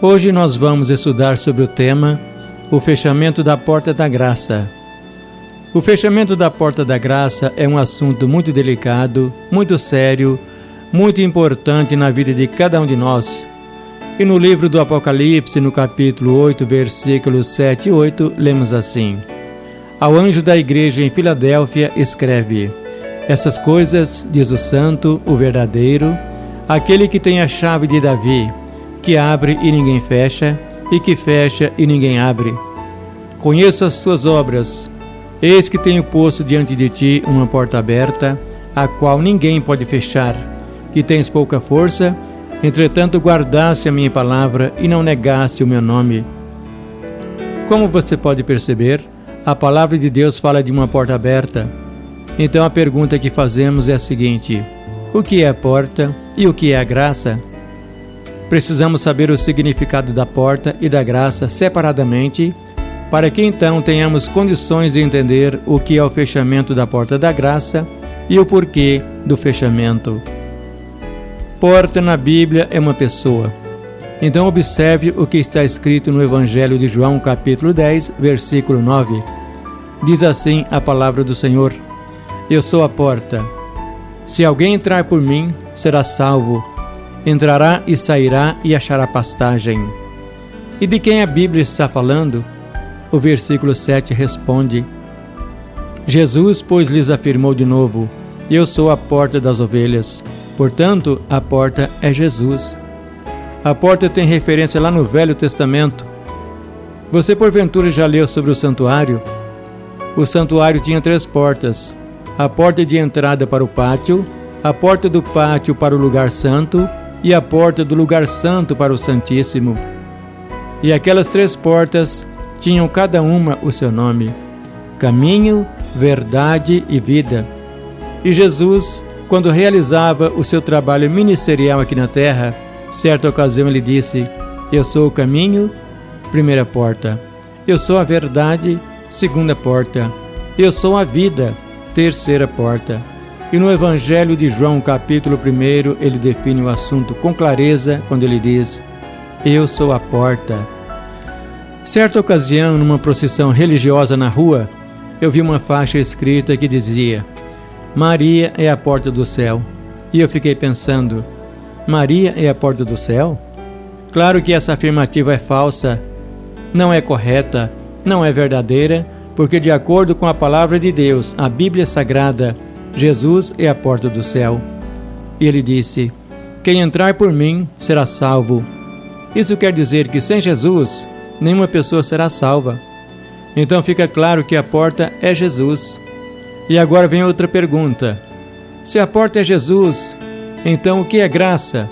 Hoje nós vamos estudar sobre o tema o fechamento da porta da graça. O fechamento da porta da graça é um assunto muito delicado, muito sério, muito importante na vida de cada um de nós. E no livro do Apocalipse, no capítulo 8, versículos 7 e 8, lemos assim: Ao anjo da igreja em Filadélfia escreve: Essas coisas diz o santo, o verdadeiro, aquele que tem a chave de Davi, que abre e ninguém fecha, e que fecha e ninguém abre. Conheço as tuas obras. Eis que tenho posto diante de ti uma porta aberta, a qual ninguém pode fechar, que tens pouca força, entretanto guardaste a minha palavra e não negaste o meu nome. Como você pode perceber, a palavra de Deus fala de uma porta aberta. Então a pergunta que fazemos é a seguinte: o que é a porta e o que é a graça? Precisamos saber o significado da porta e da graça separadamente, para que então tenhamos condições de entender o que é o fechamento da porta da graça e o porquê do fechamento. Porta na Bíblia é uma pessoa. Então observe o que está escrito no Evangelho de João, capítulo 10, versículo 9. Diz assim a palavra do Senhor: Eu sou a porta. Se alguém entrar por mim, será salvo. Entrará e sairá e achará pastagem. E de quem a Bíblia está falando? O versículo 7 responde: Jesus, pois, lhes afirmou de novo: Eu sou a porta das ovelhas. Portanto, a porta é Jesus. A porta tem referência lá no Velho Testamento. Você porventura já leu sobre o santuário? O santuário tinha 3 portas: a porta de entrada para o pátio, a porta do pátio para o lugar santo e a porta do lugar santo para o Santíssimo. E aquelas 3 portas tinham cada uma o seu nome: caminho, verdade e vida. E Jesus, quando realizava o seu trabalho ministerial aqui na terra, certa ocasião ele disse: Eu sou o caminho, primeira porta. Eu sou a verdade, segunda porta. Eu sou a vida, terceira porta. E no Evangelho de João, capítulo 1, ele define o assunto com clareza quando ele diz: Eu sou a porta. Certa ocasião, numa procissão religiosa na rua, eu vi uma faixa escrita que dizia: Maria é a porta do céu. E eu fiquei pensando: Maria é a porta do céu? Claro que essa afirmativa é falsa, não é correta, não é verdadeira, porque de acordo com a palavra de Deus, a Bíblia Sagrada, Jesus é a porta do céu. E ele disse: Quem entrar por mim será salvo. Isso quer dizer que sem Jesus, nenhuma pessoa será salva. Então fica claro que a porta é Jesus. E agora vem outra pergunta: se a porta é Jesus, então o que é graça?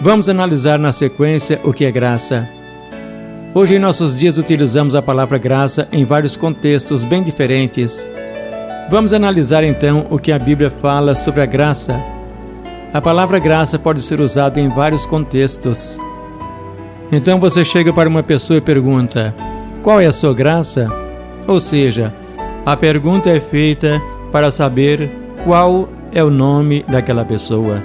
Vamos analisar na sequência o que é graça. Hoje em nossos dias utilizamos a palavra graça em vários contextos bem diferentes. Vamos analisar então o que a Bíblia fala sobre a graça. A palavra graça pode ser usada em vários contextos. Então você chega para uma pessoa e pergunta: qual é a sua graça? Ou seja, a pergunta é feita para saber qual é o nome daquela pessoa.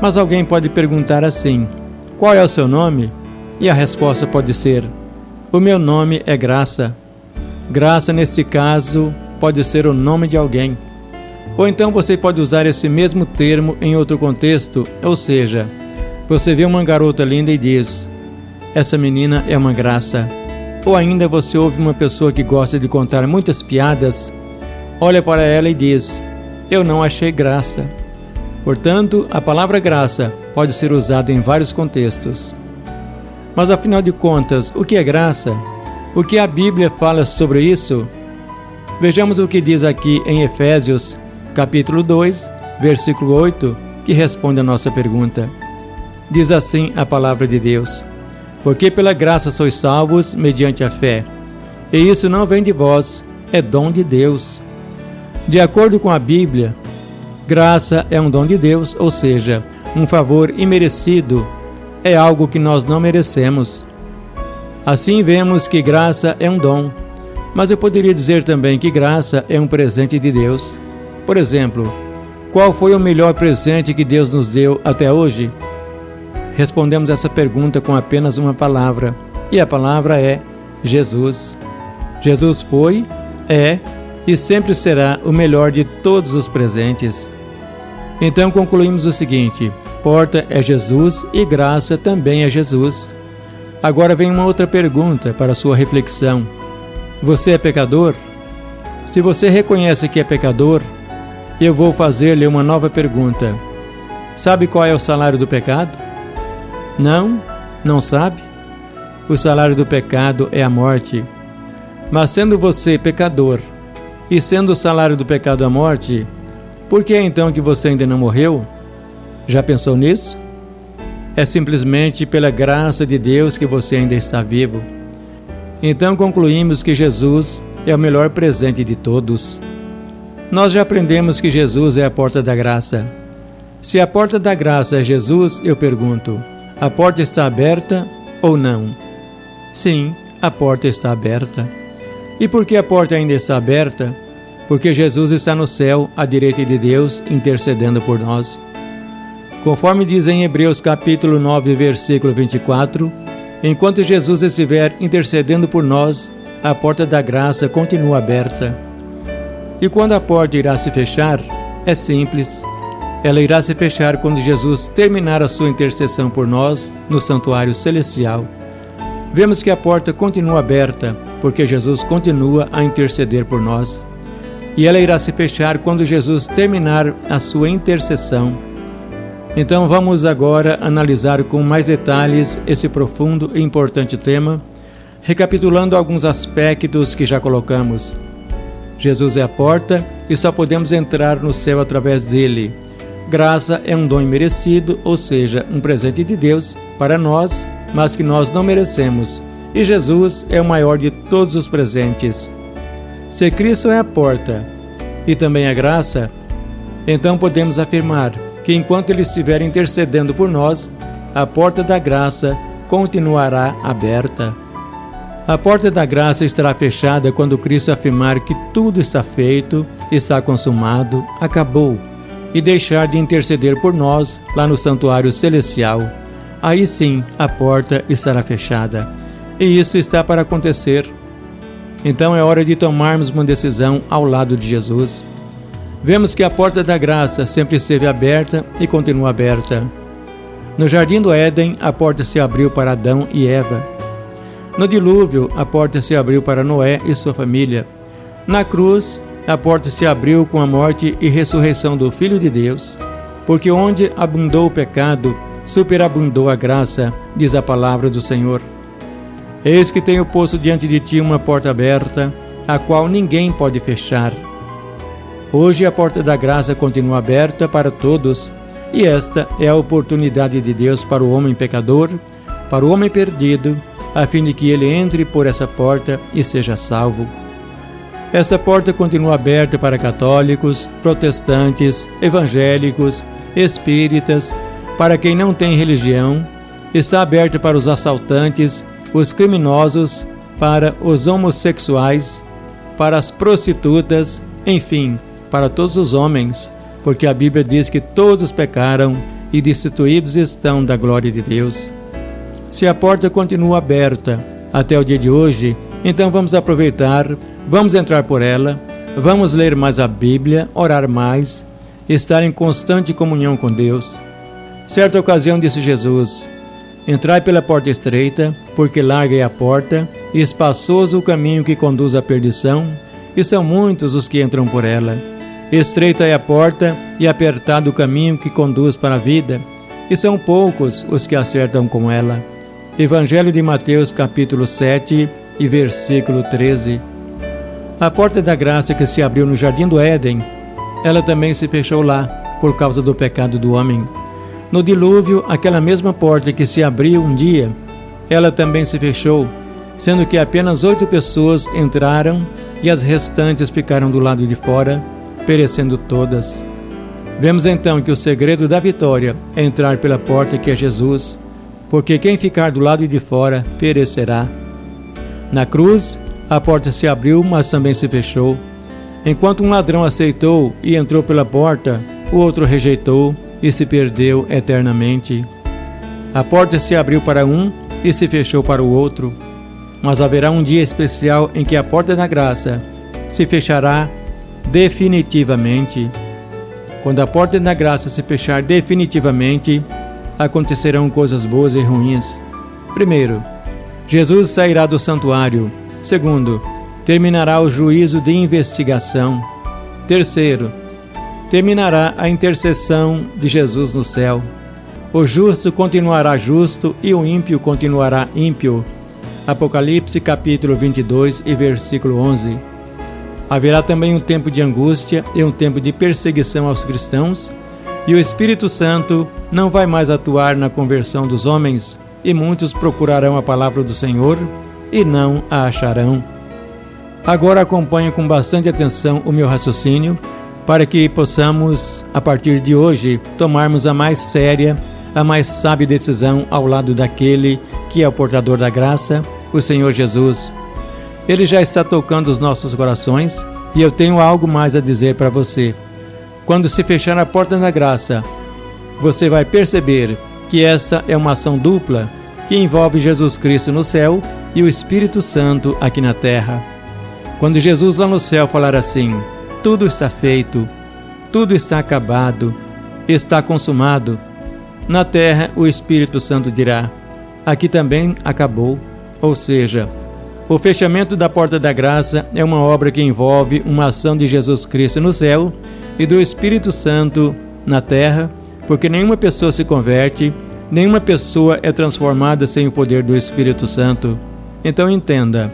Mas alguém pode perguntar assim: qual é o seu nome? E a resposta pode ser: o meu nome é Graça. Graça, neste caso, pode ser o nome de alguém. Ou então você pode usar esse mesmo termo em outro contexto, ou seja, você vê uma garota linda e diz: essa menina é uma graça. Ou ainda você ouve uma pessoa que gosta de contar muitas piadas, olha para ela e diz: eu não achei graça. Portanto, a palavra graça pode ser usada em vários contextos. Mas afinal de contas, o que é graça? O que a Bíblia fala sobre isso? Vejamos o que diz aqui em Efésios, capítulo 2, versículo 8, que responde a nossa pergunta. Diz assim a palavra de Deus: porque pela graça sois salvos mediante a fé, e isso não vem de vós, é dom de Deus. De acordo com a Bíblia, graça é um dom de Deus, ou seja, um favor imerecido, é algo que nós não merecemos. Assim vemos que graça é um dom, mas eu poderia dizer também que graça é um presente de Deus. Por exemplo, qual foi o melhor presente que Deus nos deu até hoje? Respondemos essa pergunta com apenas uma palavra, e a palavra é Jesus. Jesus foi, é e sempre será o melhor de todos os presentes. Então concluímos o seguinte: porta é Jesus e graça também é Jesus. Agora vem uma outra pergunta para sua reflexão. Você é pecador? Se você reconhece que é pecador, eu vou fazer-lhe uma nova pergunta. Sabe qual é o salário do pecado? Não sabe? O salário do pecado é a morte. Mas sendo você pecador, e sendo o salário do pecado a morte, por que então que você ainda não morreu? Já pensou nisso? É simplesmente pela graça de Deus que você ainda está vivo. Então concluímos que Jesus é o melhor presente de todos. Nós já aprendemos que Jesus é a porta da graça. Se a porta da graça é Jesus, eu pergunto, a porta está aberta ou não? Sim, a porta está aberta. E por que a porta ainda está aberta? Porque Jesus está no céu, à direita de Deus, intercedendo por nós. Conforme diz em Hebreus capítulo 9, versículo 24, enquanto Jesus estiver intercedendo por nós, a porta da graça continua aberta. E quando a porta irá se fechar? É simples. Ela irá se fechar quando Jesus terminar a sua intercessão por nós no santuário celestial. Vemos que a porta continua aberta, porque Jesus continua a interceder por nós. E ela irá se fechar quando Jesus terminar a sua intercessão. Então vamos agora analisar com mais detalhes esse profundo e importante tema, recapitulando alguns aspectos que já colocamos. Jesus é a porta e só podemos entrar no céu através dele. Graça é um dom imerecido, ou seja, um presente de Deus para nós, mas que nós não merecemos. E Jesus é o maior de todos os presentes. Se Cristo é a porta e também a graça, então podemos afirmar que enquanto Ele estiver intercedendo por nós, a porta da graça continuará aberta. A porta da graça estará fechada quando Cristo afirmar que tudo está feito, está consumado, acabou, e deixar de interceder por nós lá no santuário celestial. Aí sim a porta estará fechada. E isso está para acontecer. Então é hora de tomarmos uma decisão ao lado de Jesus. Vemos que a porta da graça sempre esteve aberta e continua aberta. No jardim do Éden, a porta se abriu para Adão e Eva. No dilúvio, a porta se abriu para Noé e sua família. Na cruz, a porta se abriu com a morte e ressurreição do Filho de Deus. Porque onde abundou o pecado, superabundou a graça, diz a palavra do Senhor. Eis que tenho posto diante de ti uma porta aberta, a qual ninguém pode fechar. Hoje a porta da graça continua aberta para todos, e esta é a oportunidade de Deus para o homem pecador, para o homem perdido, a fim de que ele entre por essa porta e seja salvo. Essa porta continua aberta para católicos, protestantes, evangélicos, espíritas, para quem não tem religião, está aberta para os assaltantes, os criminosos, para os homossexuais, para as prostitutas, enfim, para todos os homens, porque a Bíblia diz que todos pecaram e destituídos estão da glória de Deus. Se a porta continua aberta até o dia de hoje, então vamos aproveitar, vamos entrar por ela, vamos ler mais a Bíblia, orar mais, estar em constante comunhão com Deus. Certa ocasião disse Jesus: entrai pela porta estreita, porque larga é a porta, e espaçoso o caminho que conduz à perdição, e são muitos os que entram por ela. Estreita é a porta, e apertado o caminho que conduz para a vida, e são poucos os que acertam com ela. Evangelho de Mateus, capítulo 7, e versículo 13. A porta da graça que se abriu no jardim do Éden, ela também se fechou lá, por causa do pecado do homem. No dilúvio, aquela mesma porta que se abriu um dia, ela também se fechou, sendo que apenas 8 pessoas entraram e as restantes ficaram do lado de fora, perecendo todas. Vemos então que o segredo da vitória é entrar pela porta que é Jesus, porque quem ficar do lado de fora perecerá. Na cruz, a porta se abriu, mas também se fechou. Enquanto um ladrão aceitou e entrou pela porta, o outro rejeitou e se perdeu eternamente. A porta se abriu para um e se fechou para o outro. Mas haverá um dia especial em que a porta da graça se fechará definitivamente. Quando a porta da graça se fechar definitivamente, acontecerão coisas boas e ruins. Primeiro, Jesus sairá do santuário. Segundo, terminará o juízo de investigação. Terceiro, terminará a intercessão de Jesus no céu. O justo continuará justo e o ímpio continuará ímpio. Apocalipse capítulo 22 e versículo 11. Haverá também um tempo de angústia e um tempo de perseguição aos cristãos, e o Espírito Santo não vai mais atuar na conversão dos homens, e muitos procurarão a palavra do Senhor e não a acharão. Agora acompanhe com bastante atenção o meu raciocínio, para que possamos, a partir de hoje, tomarmos a mais séria, a mais sábia decisão ao lado daquele que é o portador da graça, o Senhor Jesus. Ele já está tocando os nossos corações e eu tenho algo mais a dizer para você. Quando se fechar a porta da graça, você vai perceber que esta é uma ação dupla que envolve Jesus Cristo no céu e o Espírito Santo aqui na terra. Quando Jesus lá no céu falar assim: tudo está feito, tudo está acabado, está consumado, na terra o Espírito Santo dirá: aqui também acabou. Ou seja, o fechamento da porta da graça é uma obra que envolve uma ação de Jesus Cristo no céu e do Espírito Santo na terra, porque nenhuma pessoa se converte, nenhuma pessoa é transformada sem o poder do Espírito Santo. Então entenda,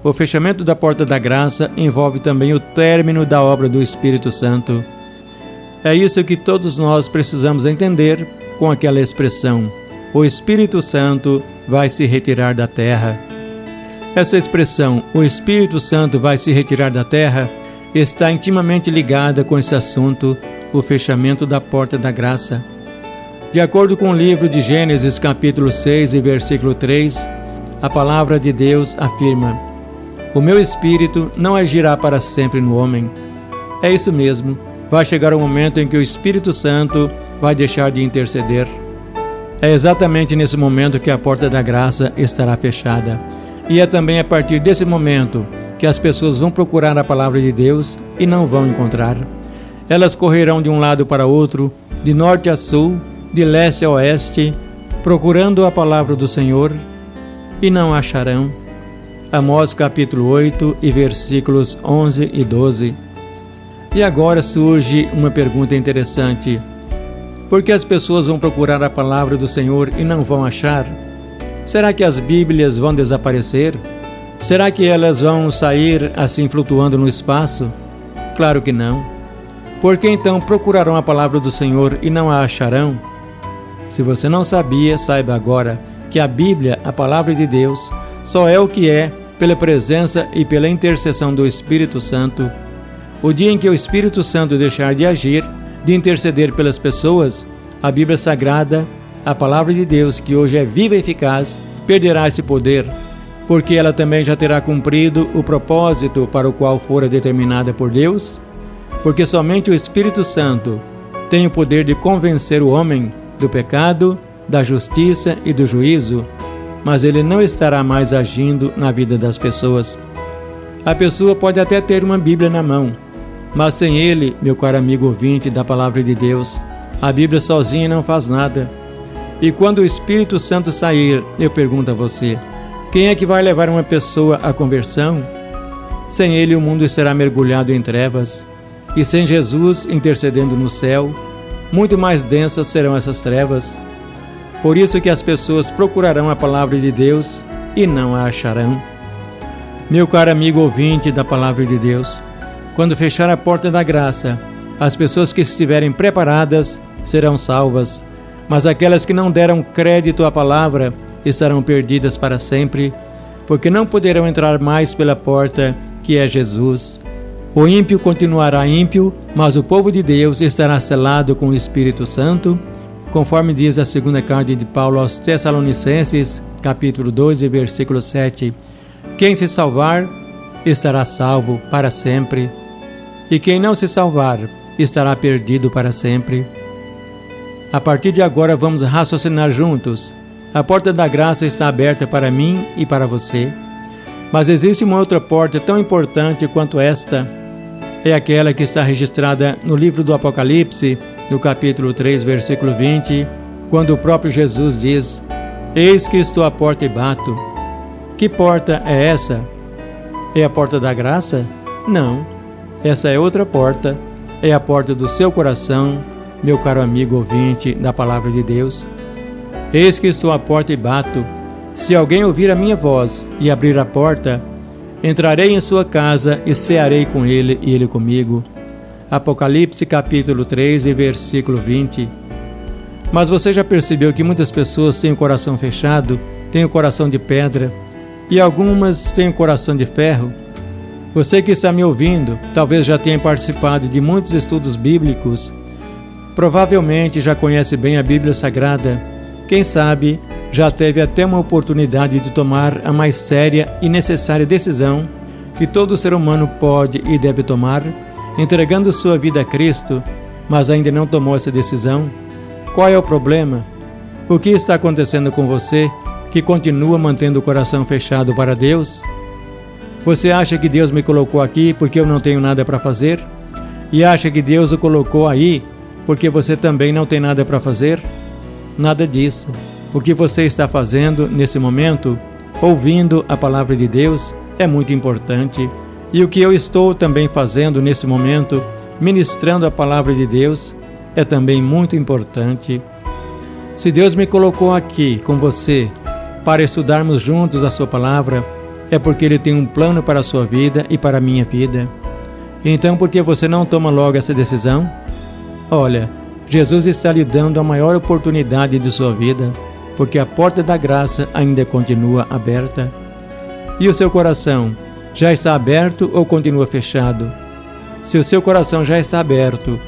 o fechamento da porta da graça envolve também o término da obra do Espírito Santo. É isso que todos nós precisamos entender com aquela expressão: o Espírito Santo vai se retirar da terra. Essa expressão, o Espírito Santo vai se retirar da terra, está intimamente ligada com esse assunto, o fechamento da porta da graça. De acordo com o livro de Gênesis, capítulo 6 e versículo 3, a palavra de Deus afirma: o meu Espírito não agirá para sempre no homem. É isso mesmo, vai chegar o momento em que o Espírito Santo vai deixar de interceder. É exatamente nesse momento que a porta da graça estará fechada. E é também a partir desse momento que as pessoas vão procurar a palavra de Deus e não vão encontrar. Elas correrão de um lado para outro, de norte a sul, de leste a oeste, procurando a palavra do Senhor e não a acharão. Amós capítulo 8 e versículos 11 e 12. E agora surge uma pergunta interessante: por que as pessoas vão procurar a palavra do Senhor e não vão achar? Será que as Bíblias vão desaparecer? Será que elas vão sair assim flutuando no espaço? Claro que não. Por que então procurarão a palavra do Senhor e não a acharão? Se você não sabia, saiba agora que a Bíblia, a palavra de Deus, só é o que é pela presença e pela intercessão do Espírito Santo. O dia em que o Espírito Santo deixar de agir, de interceder pelas pessoas, a Bíblia Sagrada, a palavra de Deus, que hoje é viva e eficaz, perderá esse poder, porque ela também já terá cumprido o propósito para o qual fora determinada por Deus, porque somente o Espírito Santo tem o poder de convencer o homem do pecado, da justiça e do juízo, mas ele não estará mais agindo na vida das pessoas. A pessoa pode até ter uma Bíblia na mão, mas sem ele, meu caro amigo ouvinte da palavra de Deus, a Bíblia sozinha não faz nada. E quando o Espírito Santo sair, eu pergunto a você: quem é que vai levar uma pessoa à conversão? Sem ele, o mundo será mergulhado em trevas. E sem Jesus intercedendo no céu, muito mais densas serão essas trevas. Por isso que as pessoas procurarão a palavra de Deus e não a acharão. Meu caro amigo ouvinte da palavra de Deus, quando fechar a porta da graça, as pessoas que estiverem preparadas serão salvas, mas aquelas que não deram crédito à palavra estarão perdidas para sempre, porque não poderão entrar mais pela porta que é Jesus. O ímpio continuará ímpio, mas o povo de Deus estará selado com o Espírito Santo, conforme diz a segunda carta de Paulo aos Tessalonicenses, capítulo 2, versículo 7. Quem se salvar, estará salvo para sempre, e quem não se salvar, estará perdido para sempre. A partir de agora vamos raciocinar juntos A porta da graça está aberta para mim e para você. Mas existe uma outra porta tão importante quanto esta. É aquela que está registrada no livro do Apocalipse, no capítulo 3, versículo 20, quando o próprio Jesus diz: Eis que estou à porta e bato. Que porta é essa? É a porta da graça? Não. Essa é outra porta. É a porta do seu coração, meu caro amigo ouvinte da Palavra de Deus. Eis que estou à porta e bato. Se alguém ouvir a minha voz e abrir a porta, entrarei em sua casa e cearei com ele e ele comigo. Apocalipse capítulo 3 e versículo 20. Mas você já percebeu que muitas pessoas têm o coração fechado, têm o coração de pedra, e algumas têm o coração de ferro? Você que está me ouvindo, talvez já tenha participado de muitos estudos bíblicos, provavelmente já conhece bem a Bíblia Sagrada. Quem sabe já teve até uma oportunidade de tomar a mais séria e necessária decisão que todo ser humano pode e deve tomar, entregando sua vida a Cristo, mas ainda não tomou essa decisão? Qual é o problema? O que está acontecendo com você que continua mantendo o coração fechado para Deus? Você acha que Deus me colocou aqui porque eu não tenho nada para fazer? E acha que Deus o colocou aí porque você também não tem nada para fazer? Nada disso. O que você está fazendo nesse momento, ouvindo a palavra de Deus, é muito importante. E o que eu estou também fazendo nesse momento, ministrando a palavra de Deus, é também muito importante. Se Deus me colocou aqui com você para estudarmos juntos a sua palavra, é porque Ele tem um plano para a sua vida e para a minha vida. Então, por que você não toma logo essa decisão? Olha, Jesus está lhe dando a maior oportunidade de sua vida, porque a porta da graça ainda continua aberta. E o seu coração já está aberto ou continua fechado? Se o seu coração já está aberto,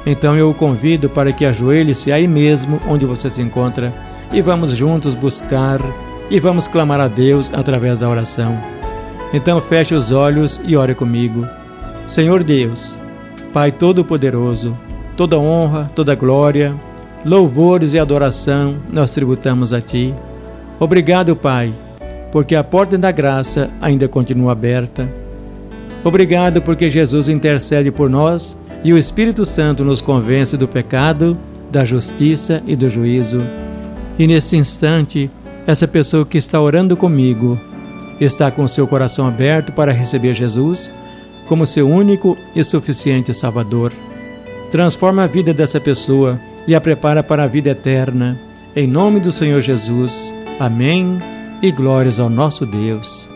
então eu o convido para que ajoelhe-se aí mesmo onde você se encontra e vamos juntos buscar e vamos clamar a Deus através da oração. Então feche os olhos e ore comigo. Senhor Deus, Pai Todo-Poderoso, toda honra, toda glória, louvores e adoração nós tributamos a Ti. Obrigado, Pai, porque a porta da graça ainda continua aberta. Obrigado porque Jesus intercede por nós e o Espírito Santo nos convence do pecado, da justiça e do juízo. E nesse instante, essa pessoa que está orando comigo está com seu coração aberto para receber Jesus como seu único e suficiente Salvador. Transforma a vida dessa pessoa e a prepara para a vida eterna. Em nome do Senhor Jesus. Amém. E glórias ao nosso Deus.